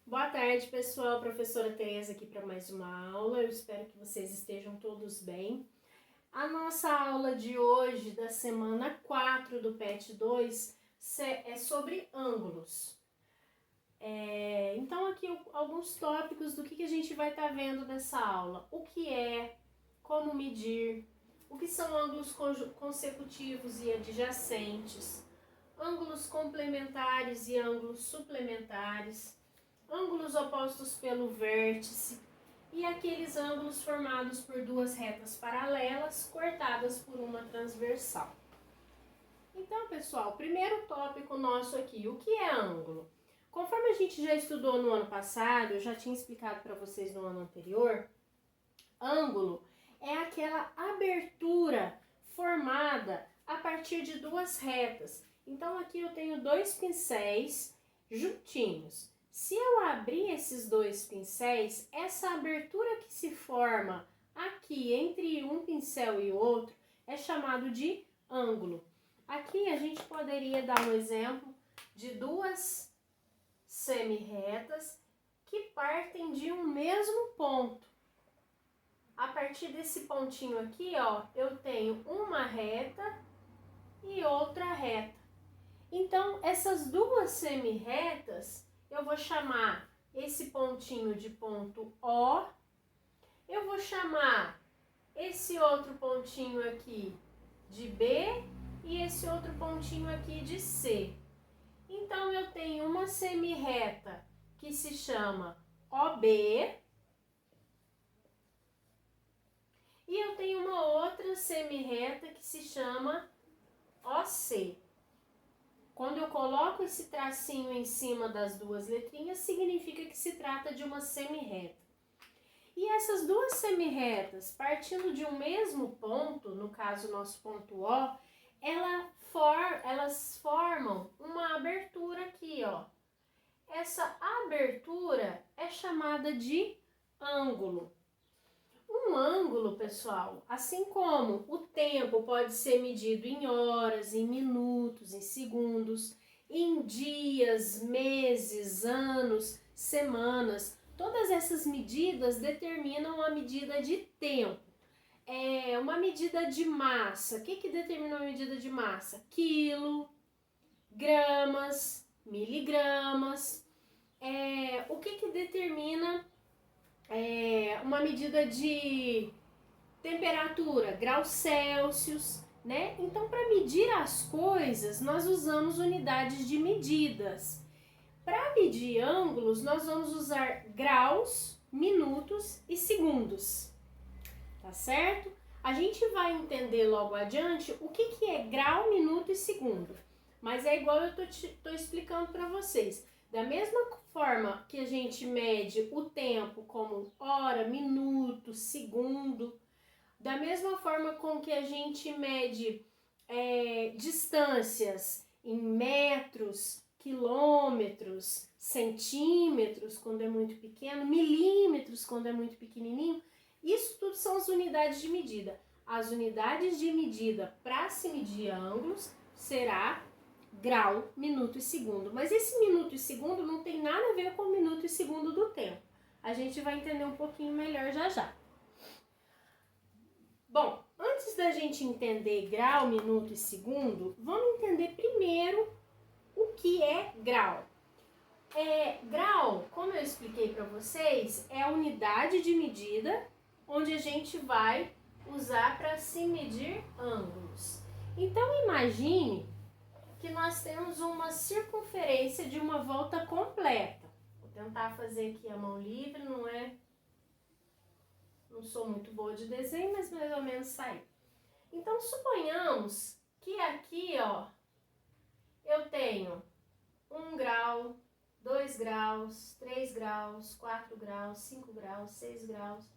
Boa tarde, pessoal. Professora Tereza aqui para mais uma aula. Eu espero que vocês estejam todos bem. A nossa aula de hoje, da semana 4 do PET 2, é sobre ângulos. Então, aqui alguns tópicos do que a gente vai estar vendo nessa aula. O que é, como medir, o que são ângulos consecutivos e adjacentes, ângulos complementares e ângulos suplementares, ângulos opostos pelo vértice e aqueles ângulos formados por duas retas paralelas cortadas por uma transversal. Então, pessoal, primeiro tópico nosso aqui, o que é ângulo? Conforme a gente já estudou no ano passado, eu já tinha explicado para vocês no ano anterior, ângulo é aquela abertura formada a partir de duas retas. Então, aqui eu tenho dois pincéis juntinhos. Se eu abrir esses dois pincéis, essa abertura que se forma aqui entre um pincel e outro é chamado de ângulo. Aqui a gente poderia dar um exemplo de duas semi-retas que partem de um mesmo ponto. A partir desse pontinho aqui, ó, eu tenho uma reta e outra reta. Então, essas duas semi-retas, eu vou chamar esse pontinho de ponto O, eu vou chamar esse outro pontinho aqui de B e esse outro pontinho aqui de C. Então, eu tenho uma semi-reta que se chama OB e eu tenho uma outra semi-reta que se chama OC. Quando eu coloco esse tracinho em cima das duas letrinhas, significa que se trata de uma semi-reta. E essas duas semi-retas, partindo de um mesmo ponto, no caso nosso ponto O, elas formam uma abertura aqui, ó. Essa abertura é chamada de ângulo. Um ângulo, pessoal, assim como o tempo pode ser medido em horas, em minutos, em segundos, em dias, meses, anos, semanas, todas essas medidas determinam a medida de tempo. Uma medida de massa, o que determina uma medida de massa? Quilo, gramas, miligramas. O que determina uma medida de temperatura, graus Celsius, né? Então, para medir as coisas, nós usamos unidades de medidas. Para medir ângulos, nós vamos usar graus, minutos e segundos, tá certo? A gente vai entender logo adiante o que é grau, minuto e segundo, mas é igual eu tô explicando para vocês. Da mesma forma que a gente mede o tempo como hora, minuto, segundo, da mesma forma com que a gente mede distâncias em metros, quilômetros, centímetros quando é muito pequeno, milímetros quando é muito pequenininho, isso tudo são as unidades de medida. As unidades de medida para se medir ângulos será grau, minuto e segundo. Mas esse minuto e segundo não tem nada a ver com o minuto e segundo do tempo. A gente vai entender um pouquinho melhor já já. Bom, antes da gente entender grau, minuto e segundo, vamos entender primeiro o que é grau. Grau, como eu expliquei para vocês, é a unidade de medida onde a gente vai usar para se medir ângulos. Então, imagine que nós temos uma circunferência de uma volta completa. Vou tentar fazer aqui a mão livre, não sou muito boa de desenho, mas mais ou menos saiu. Então, suponhamos que aqui, ó, eu tenho 1 grau, 2 graus, 3 graus, 4 graus, 5 graus, 6 graus,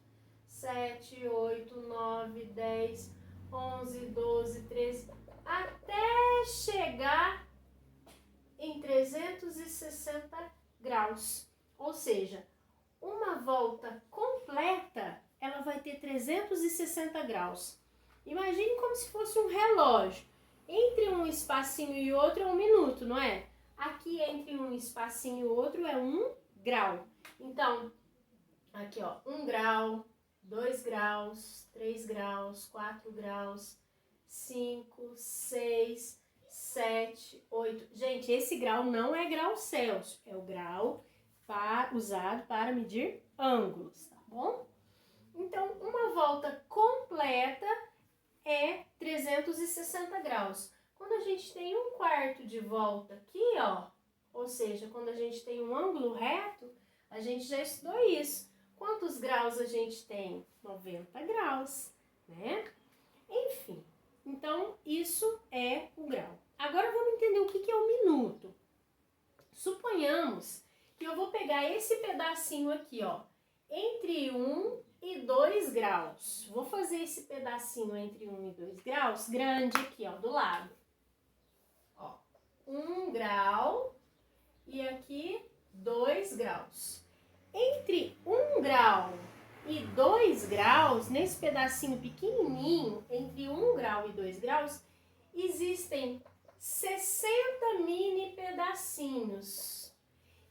7, 8, 9, 10, 11, 12, 13, até chegar em 360 graus. Ou seja, uma volta completa, ela vai ter 360 graus. Imagine como se fosse um relógio. Entre um espacinho e outro é 1 minuto, não é? Aqui entre um espacinho e outro é 1 grau. Então, aqui ó, 1 grau, 2 graus, 3 graus, 4 graus, 5, 6, 7, 8. Gente, esse grau não é grau Celsius, é o grau usado para medir ângulos, tá bom? Então, uma volta completa é 360 graus. Quando a gente tem 1/4 de volta aqui, ó, ou seja, quando a gente tem um ângulo reto, a gente já estudou isso. Quantos graus a gente tem? 90 graus, né? Enfim, então isso é o grau. Agora vamos entender o que é o minuto. Suponhamos que eu vou pegar esse pedacinho aqui, ó, entre 1 e 2 graus. Vou fazer esse pedacinho entre 1 e 2 graus grande aqui, ó, do lado. Ó, 1 grau e aqui 2 graus. Entre 1 grau e 2 graus, nesse pedacinho pequenininho, entre 1 grau e 2 graus, existem 60 mini pedacinhos.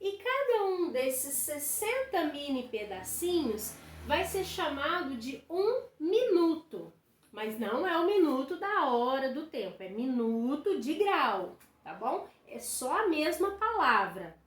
E cada um desses 60 mini pedacinhos vai ser chamado de 1 minuto. Mas não é o minuto da hora do tempo, é minuto de grau, tá bom? É só a mesma palavra,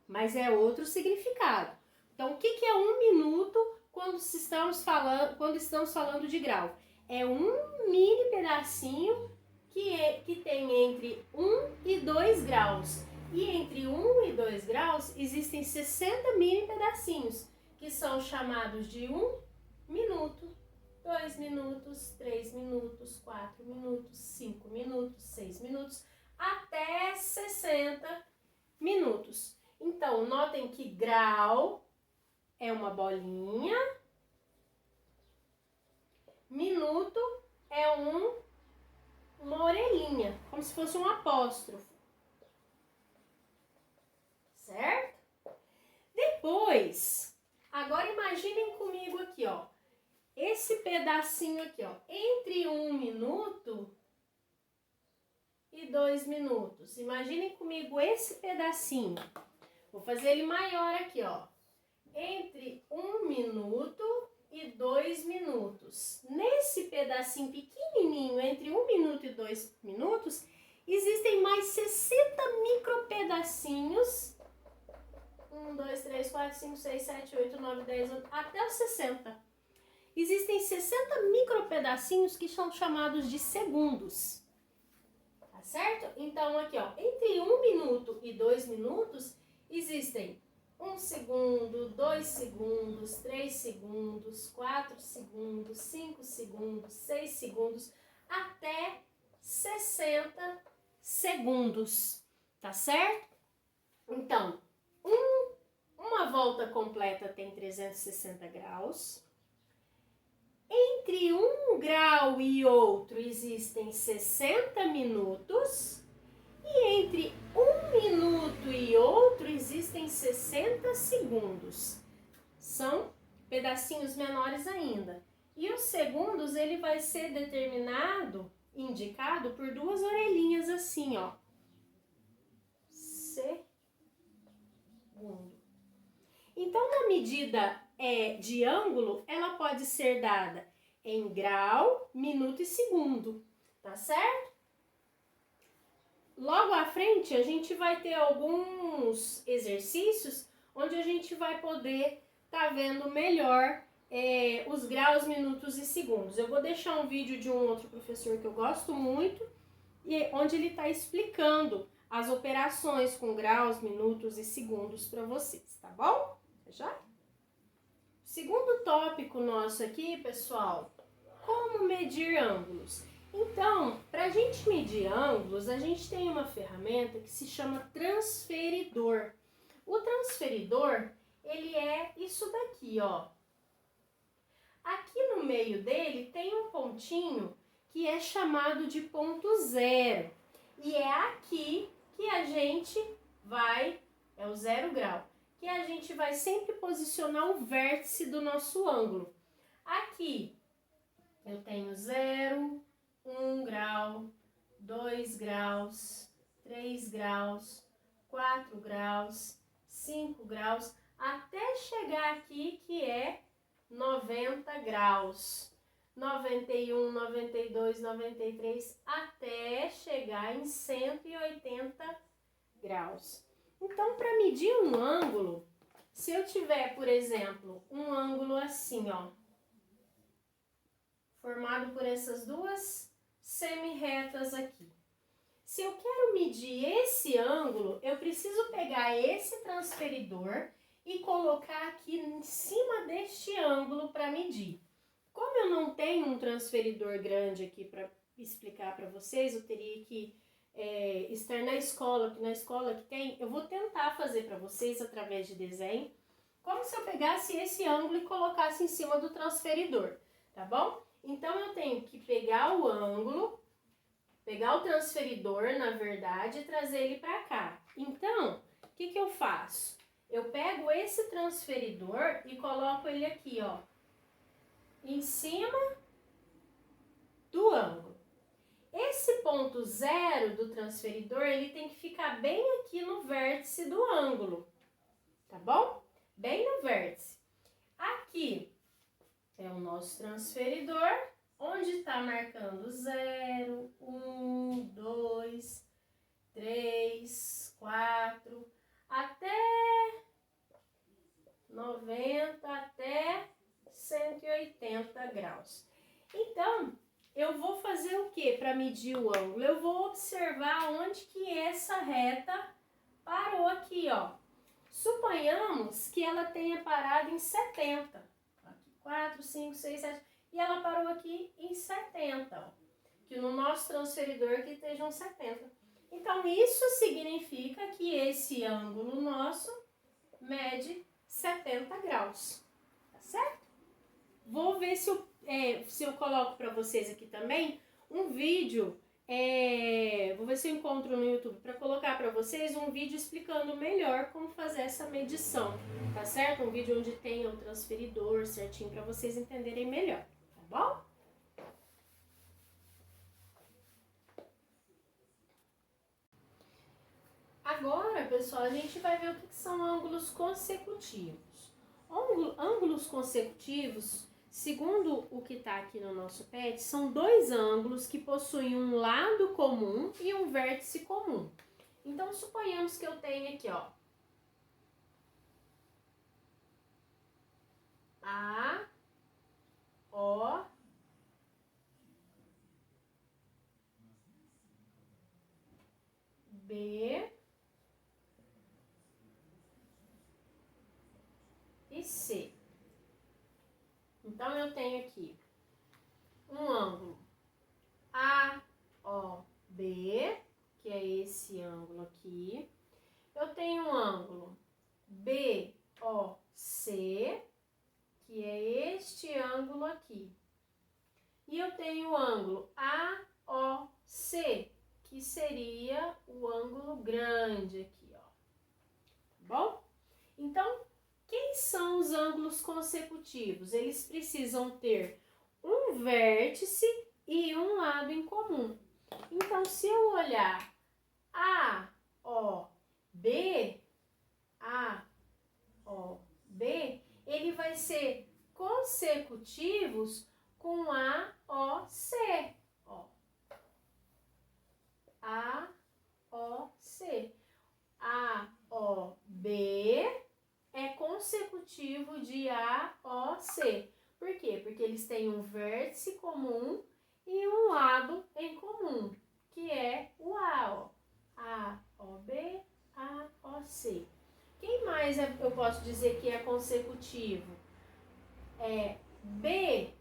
mas é outro significado. Então, o que é 1 minuto quando estamos falando de grau? É um mini pedacinho que tem entre 1 e 2 graus. E entre 1 e 2 graus existem 60 mini pedacinhos, que são chamados de 1 minuto, 2 minutos, 3 minutos, 4 minutos, 5 minutos, 6 minutos, até 60 minutos. Então, notem que grau é uma bolinha, minuto é uma orelhinha, como se fosse um apóstrofo, certo? Depois, agora imaginem comigo aqui, ó, esse pedacinho aqui, ó, entre 1 minuto e 2 minutos. Imaginem comigo esse pedacinho. Vou fazer ele maior aqui, ó. Entre 1 minuto e 2 minutos. Nesse pedacinho pequenininho, entre 1 minuto e 2 minutos, existem mais 60 micropedacinhos. 1, 2, 3, 4, 5, 6, 7, 8, 9, 10, até os 60. Existem 60 micropedacinhos que são chamados de segundos. Tá certo? Então, aqui, ó, entre 1 minuto e 2 minutos, existem 1 segundo, 2 segundos, 3 segundos, 4 segundos, 5 segundos, 6 segundos, até 60 segundos, tá certo? Então, uma volta completa tem 360 graus. Entre um grau e outro existem 60 minutos. E entre um minuto e outro existem 60 segundos. São pedacinhos menores ainda. E os segundos, ele vai ser determinado, indicado por duas orelhinhas assim, ó. Segundo. Então, na medida de ângulo, ela pode ser dada em grau, minuto e segundo, tá certo? Logo à frente, a gente vai ter alguns exercícios onde a gente vai poder tá vendo melhor os graus, minutos e segundos. Eu vou deixar um vídeo de um outro professor que eu gosto muito, onde ele está explicando as operações com graus, minutos e segundos para vocês, tá bom? Já? Segundo tópico nosso aqui, pessoal, como medir ângulos. Então, para a gente medir ângulos, a gente tem uma ferramenta que se chama transferidor. O transferidor, ele é isso daqui, ó. Aqui no meio dele tem um pontinho que é chamado de ponto zero. E é aqui que a gente vai, é o 0 grau, que a gente vai sempre posicionar o vértice do nosso ângulo. Aqui eu tenho 0, 1 grau, 2 graus, 3 graus, 4 graus, 5 graus, até chegar aqui, que é 90 graus. 91, 92, 93, até chegar em 180 graus. Então, para medir um ângulo, se eu tiver, por exemplo, um ângulo assim, ó, formado por essas duas semi-retas aqui. Se eu quero medir esse ângulo, eu preciso pegar esse transferidor e colocar aqui em cima deste ângulo para medir. Como eu não tenho um transferidor grande aqui para explicar para vocês, eu teria que estar na escola, que na escola que tem, eu vou tentar fazer para vocês através de desenho, como se eu pegasse esse ângulo e colocasse em cima do transferidor, tá bom? Então, eu tenho que pegar o ângulo, pegar o transferidor, na verdade, e trazer ele para cá. Então, o que eu faço? Eu pego esse transferidor e coloco ele aqui, ó, em cima do ângulo. Esse ponto zero do transferidor, ele tem que ficar bem aqui no vértice do ângulo, tá bom? Bem no vértice. Aqui é o nosso transferidor, onde está marcando 0, 1, 2, 3, 4, até 90, até 180 graus. Então, eu vou fazer o que para medir o ângulo? Eu vou observar onde que essa reta parou aqui, ó. Suponhamos que ela tenha parado em 70. Aqui, 4, 5, 6, 7. E ela parou aqui em 70, ó. Que no nosso transferidor aqui estejam 70. Então, isso significa que esse ângulo nosso mede 70 graus. Tá certo? Vou ver se eu coloco para vocês aqui também um vídeo. Vou ver se eu encontro no YouTube para colocar para vocês um vídeo explicando melhor como fazer essa medição, tá certo? Um vídeo onde tem o transferidor certinho para vocês entenderem melhor, tá bom? Agora, pessoal, a gente vai ver o que são ângulos consecutivos. Ângulos consecutivos, segundo o que está aqui no nosso PET, são dois ângulos que possuem um lado comum e um vértice comum. Então, suponhamos que eu tenha aqui, ó, A, O, B e C. Então, eu tenho aqui um ângulo AOB, que é esse ângulo aqui. Eu tenho um ângulo BOC, que é este ângulo aqui. E eu tenho o ângulo AOC, que seria o ângulo grande aqui, ó. Tá bom? Então, quem são os ângulos consecutivos? Eles precisam ter um vértice e um lado em comum. Então, se eu olhar AOB, ele vai ser consecutivos com AOC, ó. AOC. AOB é consecutivo de AOC. Por quê? Porque eles têm um vértice comum e um lado em comum, que é o A, ó. AOB, AOC. Quem mais eu posso dizer que é consecutivo? É BOC.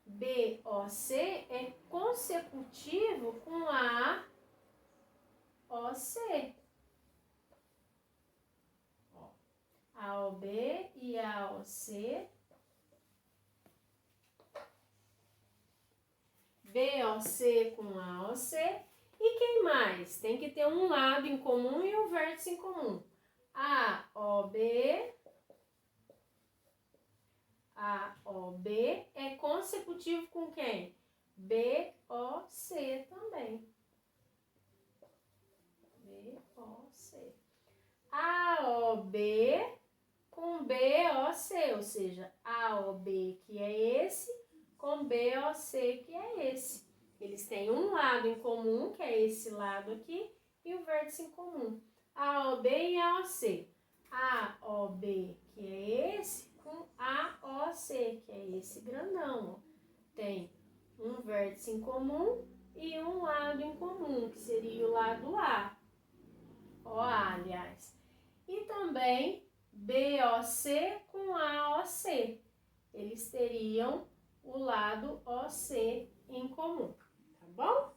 BOC é consecutivo com AOC. AOB e AOC. BOC com AOC. E quem mais? Tem que ter um lado em comum e um vértice em comum. AOB. AOB é consecutivo com quem? BOC também. BOC. AOB com BOC, ou seja, AOB que é esse, com BOC que é esse. Eles têm um lado em comum, que é esse lado aqui, e o vértice em comum. AOB e AOC. AOB que é esse, com AOC, que é esse grandão. Ó. Tem um vértice em comum e um lado em comum, que seria o lado A. OA, aliás. E também BOC com AOC. Eles teriam o lado OC em comum, tá bom?